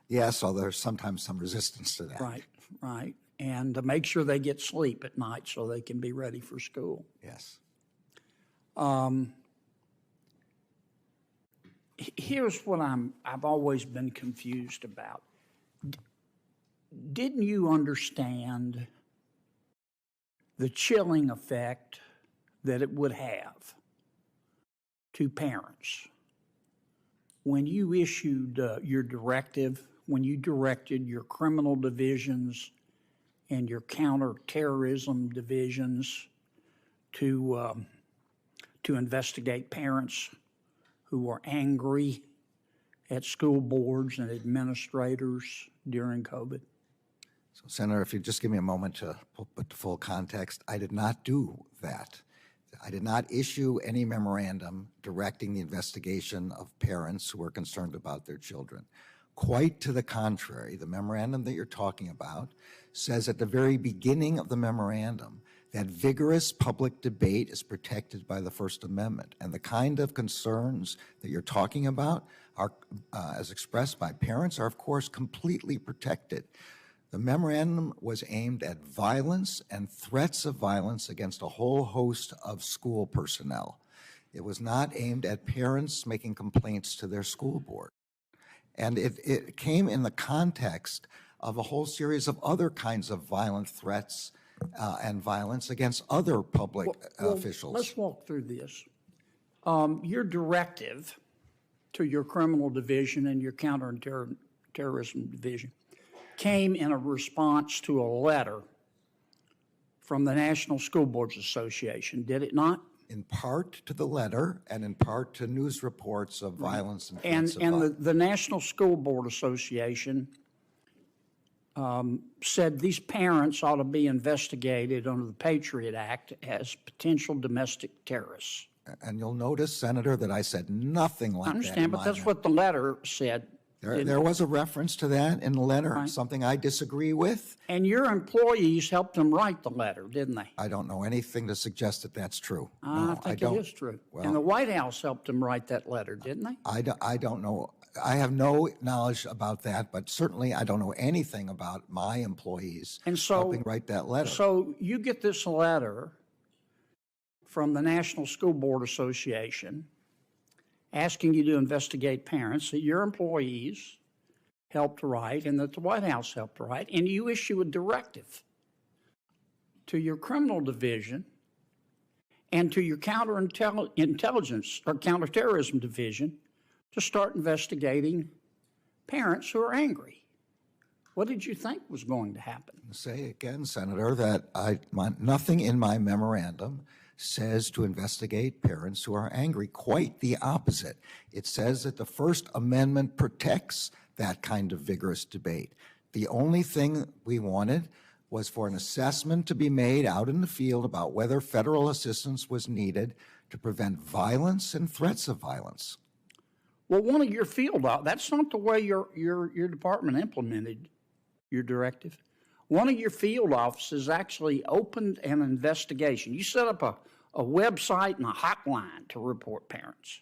Yes, although there's sometimes some resistance to that. Right, right. And to make sure they get sleep at night so they can be ready for school. Yes. Here's what I've always been confused about. Didn't you understand the chilling effect that it would have to parents when you issued your directive, when you directed your criminal divisions and your counterterrorism divisions to investigate parents who were angry at school boards and administrators during COVID? So, Senator, if you just give me a moment to put the full context, I did not do that. I did not issue any memorandum directing the investigation of parents who were concerned about their children. Quite to the contrary, the memorandum that you're talking about says at the very beginning of the memorandum that vigorous public debate is protected by the First Amendment. And the kind of concerns that you're talking about are, as expressed by parents, are of course completely protected. The memorandum was aimed at violence and threats of violence against a whole host of school personnel. It was not aimed at parents making complaints to their school board. And it came in the context of a whole series of other kinds of violent threats and violence against other public officials. Let's walk through this. Your directive to your criminal division and your counterterrorism division came in a response to a letter from the National School Boards Association, did it not? In part to the letter and in part to news reports of violence and threats of violence. And the National School Board Association said these parents ought to be investigated under the Patriot Act as potential domestic terrorists. And you'll notice, Senator, that I said nothing like that. I understand, but that's what the letter said. There was a reference to that in the letter, right. Something I disagree with. And your employees helped them write the letter, didn't they? I don't know anything to suggest that that's true. I think it is true. Well, and the White House helped them write that letter, didn't they? I don't know. I have no knowledge about that, but certainly I don't know anything about my employees helping write that letter. So you get this letter from the National School Board Association asking you to investigate parents that your employees helped write and that the White House helped write, and you issue a directive to your criminal division and to your counterintelligence or counterterrorism division to start investigating parents who are angry. What did you think was going to happen? Say again, Senator, that nothing in my memorandum says to investigate parents who are angry. Quite the opposite. It says that the First Amendment protects that kind of vigorous debate. The only thing we wanted was for an assessment to be made out in the field about whether federal assistance was needed to prevent violence and threats of violence. Well, one of your field, that's not the way your department implemented your directive. One of your field offices actually opened an investigation. You set up a website and a hotline to report parents.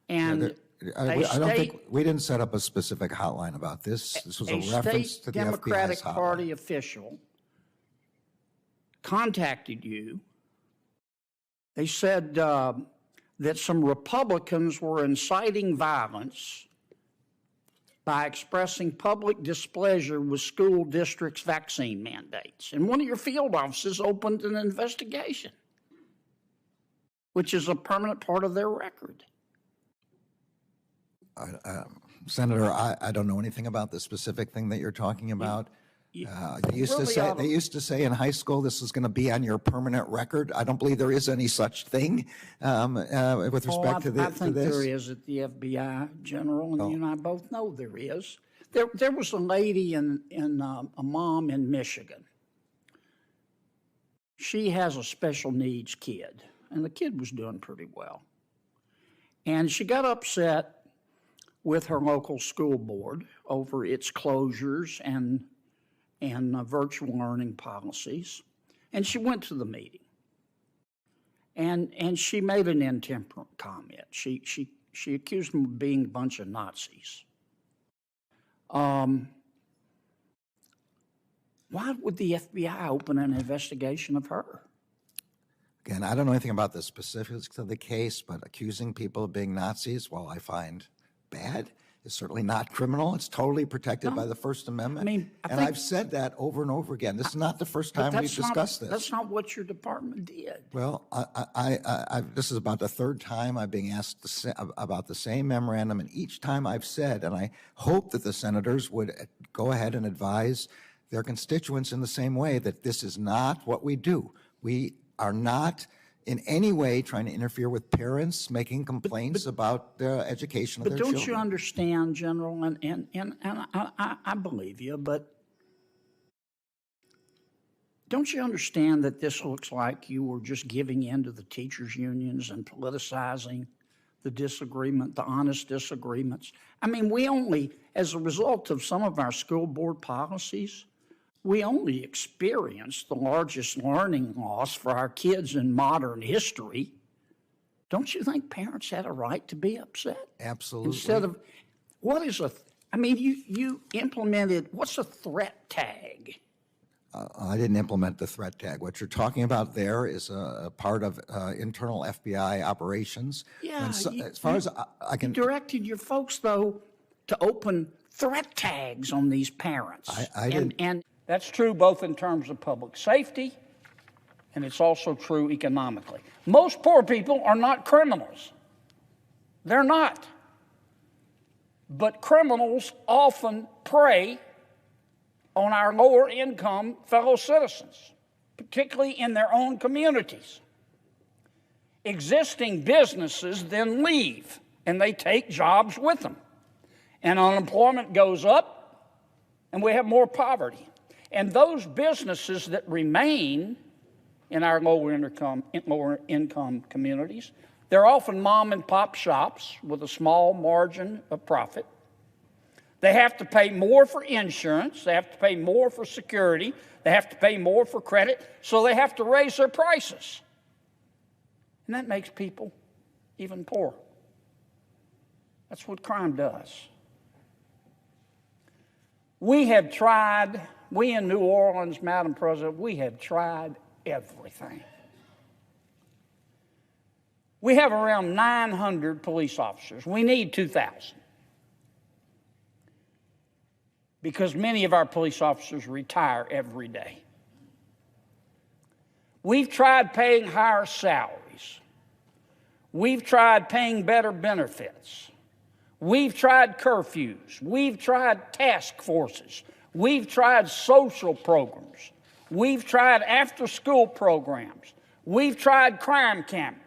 And I don't think we didn't set up a specific hotline about this. This was a reference to the FBI's hotline. A Democratic Party official contacted you. They said that some Republicans were inciting violence by expressing public displeasure with school districts' vaccine mandates. And one of your field offices opened an investigation, which is a permanent part of their record. Senator, I don't know anything about the specific thing that you're talking about. They used to say in high school this is going to be on your permanent record. I don't believe there is any such thing with respect to this. I think there is at the FBI, General, and you and I both know there is. There was a lady a mom in Michigan. She has a special needs kid, and the kid was doing pretty well. And she got upset with her local school board over its closures and virtual learning policies, and she went to the meeting. And she made an intemperate comment. She accused them of being a bunch of Nazis. Why would the FBI open an investigation of her? Again, I don't know anything about the specifics of the case, but accusing people of being Nazis, while I find bad, is certainly not criminal. It's totally protected by the First Amendment. And I've said that over and over again. This is not the first time we've discussed this. That's not what your department did. Well, this is about the third time I'm being asked about the same memorandum, and each time I've said, and I hope that the senators would go ahead and advise their constituents in the same way, that this is not what we do. We are not in any way trying to interfere with parents making complaints about the education of their children. But don't you understand, General, and I believe you, but don't you understand that this looks like you were just giving in to the teachers' unions and politicizing the disagreement, the honest disagreements? I mean, we only, as a result of some of our school board policies, we only experienced the largest learning loss for our kids in modern history. Don't you think parents had a right to be upset? Absolutely. Instead of, you implemented, what's a threat tag? I didn't implement the threat tag. What you're talking about there is a part of internal FBI operations. Yeah, as far as I can... You directed your folks, though, to open threat tags on these parents. I didn't... And that's true both in terms of public safety, and it's also true economically. Most poor people are not criminals. They're not. But criminals often prey on our lower income fellow citizens, particularly in their own communities. Existing businesses then leave, and they take jobs with them. And unemployment goes up, and we have more poverty. And those businesses that remain in our lower income communities, they're often mom and pop shops with a small margin of profit. They have to pay more for insurance. They have to pay more for security. They have to pay more for credit. So they have to raise their prices. And that makes people even poorer. That's what crime does. We in New Orleans, Madam President, we have tried everything. We have around 900 police officers. We need 2,000. Because many of our police officers retire every day. We've tried paying higher salaries. We've tried paying better benefits. We've tried curfews. We've tried task forces. We've tried social programs. We've tried after-school programs. We've tried crime cameras.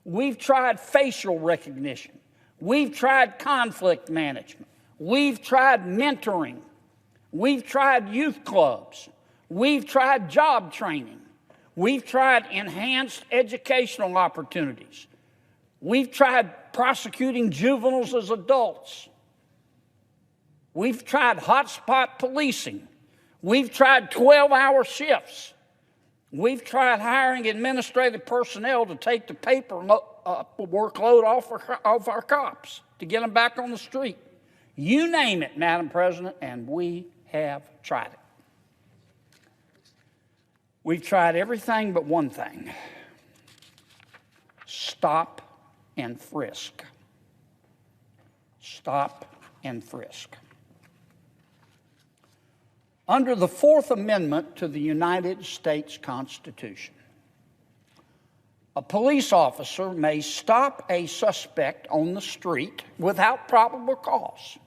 We've tried facial recognition. We've tried conflict management. We've tried mentoring. We've tried youth clubs. We've tried job training. We've tried enhanced educational opportunities. We've tried prosecuting juveniles as adults. We've tried hotspot policing. We've tried 12-hour shifts. We've tried hiring administrative personnel to take the paper workload off our cops to get them back on the street. You name it, Madam President, and we have tried it. We've tried everything but one thing: stop and frisk. Stop and frisk. Under the Fourth Amendment to the United States Constitution, a police officer may stop a suspect on the street without probable cause.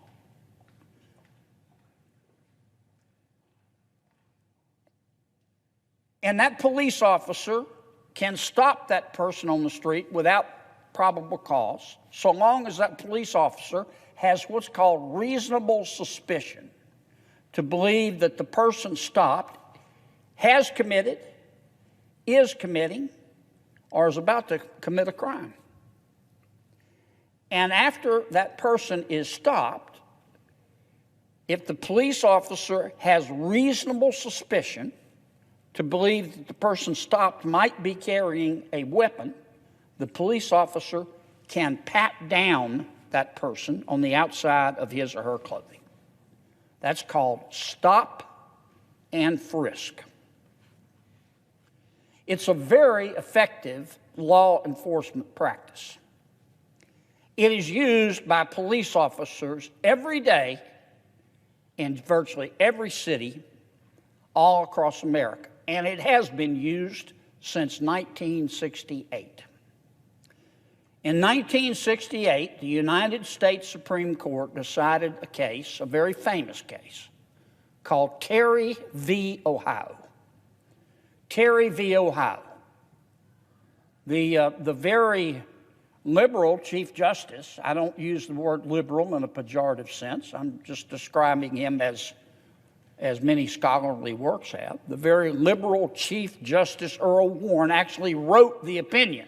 And that police officer can stop that person on the street without probable cause, so long as that police officer has what's called reasonable suspicion to believe that the person stopped has committed, is committing, or is about to commit a crime. And after that person is stopped, if the police officer has reasonable suspicion to believe that the person stopped might be carrying a weapon, the police officer can pat down that person on the outside of his or her clothing. That's called stop and frisk. It's a very effective law enforcement practice. It is used by police officers every day in virtually every city all across America, and it has been used since 1968. In 1968, the United States Supreme Court decided a case, a very famous case, called Terry v. Ohio. Terry v. Ohio. The very liberal Chief Justice, I don't use the word liberal in a pejorative sense, I'm just describing him as many scholarly works have, the very liberal Chief Justice Earl Warren actually wrote the opinion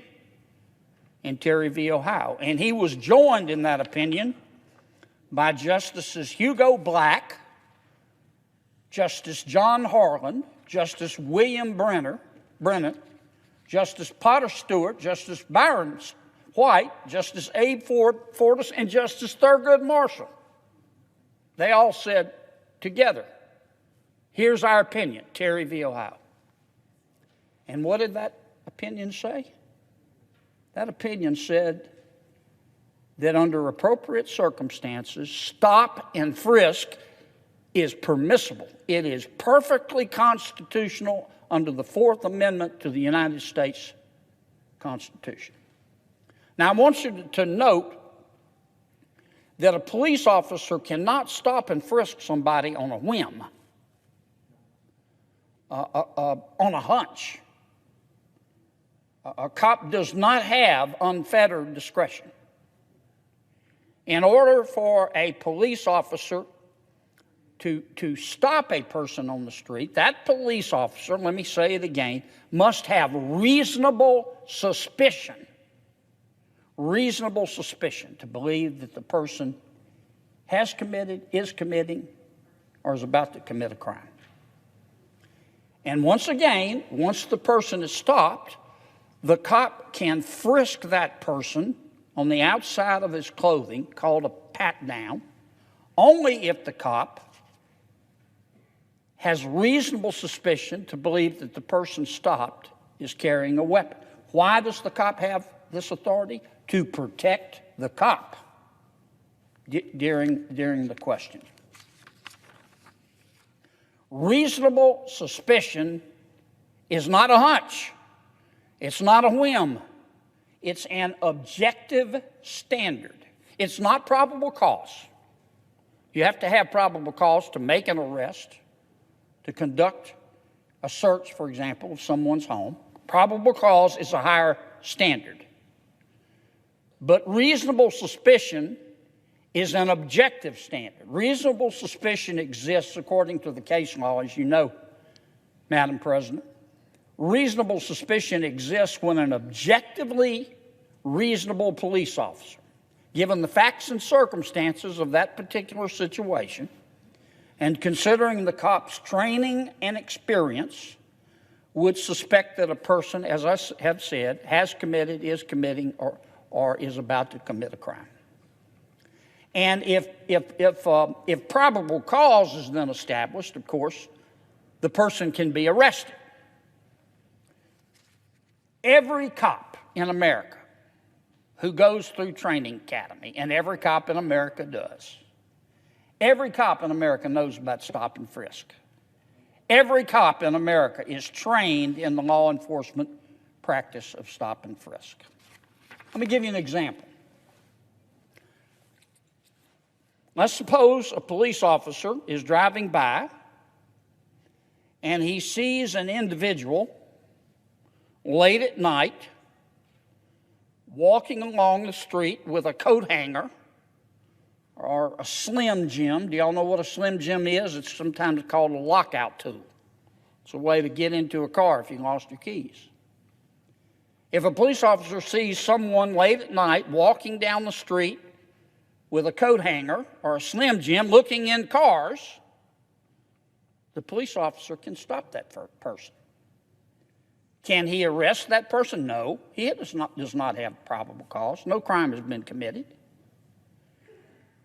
in Terry v. Ohio. And he was joined in that opinion by Justices Hugo Black, Justice John Harlan, Justice William Brennan, Justice Potter Stewart, Justice Byron White, Justice Abe Fortas, and Justice Thurgood Marshall. They all said together, here's our opinion, Terry v. Ohio. And what did that opinion say? That opinion said that under appropriate circumstances, stop and frisk is permissible. It is perfectly constitutional under the Fourth Amendment to the United States Constitution. Now, I want you to note that a police officer cannot stop and frisk somebody on a whim, on a hunch. A cop does not have unfettered discretion. In order for a police officer to stop a person on the street, that police officer, let me say it again, must have reasonable suspicion to believe that the person has committed, is committing, or is about to commit a crime. And once again, once the person is stopped, the cop can frisk that person on the outside of his clothing, called a pat-down, only if the cop has reasonable suspicion to believe that the person stopped is carrying a weapon. Why does the cop have this authority? To protect the cop during the question. Reasonable suspicion is not a hunch. It's not a whim. It's an objective standard. It's not probable cause. You have to have probable cause to make an arrest, to conduct a search, for example, of someone's home. Probable cause is a higher standard. But reasonable suspicion is an objective standard. Reasonable suspicion exists according to the case law, as you know, Madam President. Reasonable suspicion exists when an objectively reasonable police officer, given the facts and circumstances of that particular situation, and considering the cop's training and experience, would suspect that a person, as I have said, has committed, is committing, or is about to commit a crime. And if probable cause is then established, of course, the person can be arrested. Every cop in America who goes through training academy, and every cop in America does, every cop in America knows about stop and frisk. Every cop in America is trained in the law enforcement practice of stop and frisk. Let me give you an example. Let's suppose a police officer is driving by and he sees an individual late at night walking along the street with a coat hanger or a Slim Jim. Do y'all know what a Slim Jim is? It's sometimes called a lockout tool. It's a way to get into a car if you lost your keys. If a police officer sees someone late at night walking down the street with a coat hanger or a Slim Jim looking in cars, the police officer can stop that person. Can he arrest that person? No, he does not have probable cause. No crime has been committed.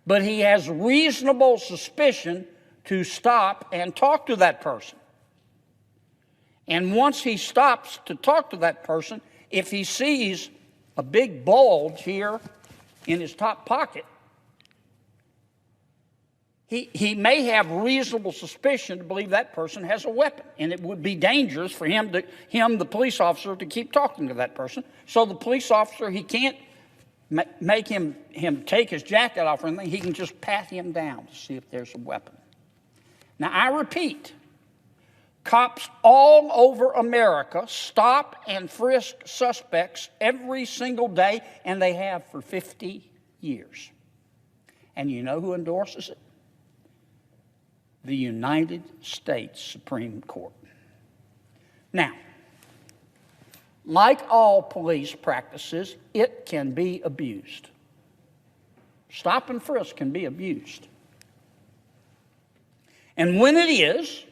But he has reasonable suspicion to stop and talk to that person. And once he stops to talk to that person, if he sees a big bulge here in his top pocket, he may have reasonable suspicion to believe that person has a weapon, and it would be dangerous for him, the police officer, to keep talking to that person. So the police officer, he can't make him take his jacket off or anything. He can just pat him down to see if there's a weapon. Now, I repeat, cops all over America stop and frisk suspects every single day, and they have for 50 years. And you know who endorses it? The United States Supreme Court. Now, like all police practices, it can be abused. Stop and frisk can be abused. And when it is,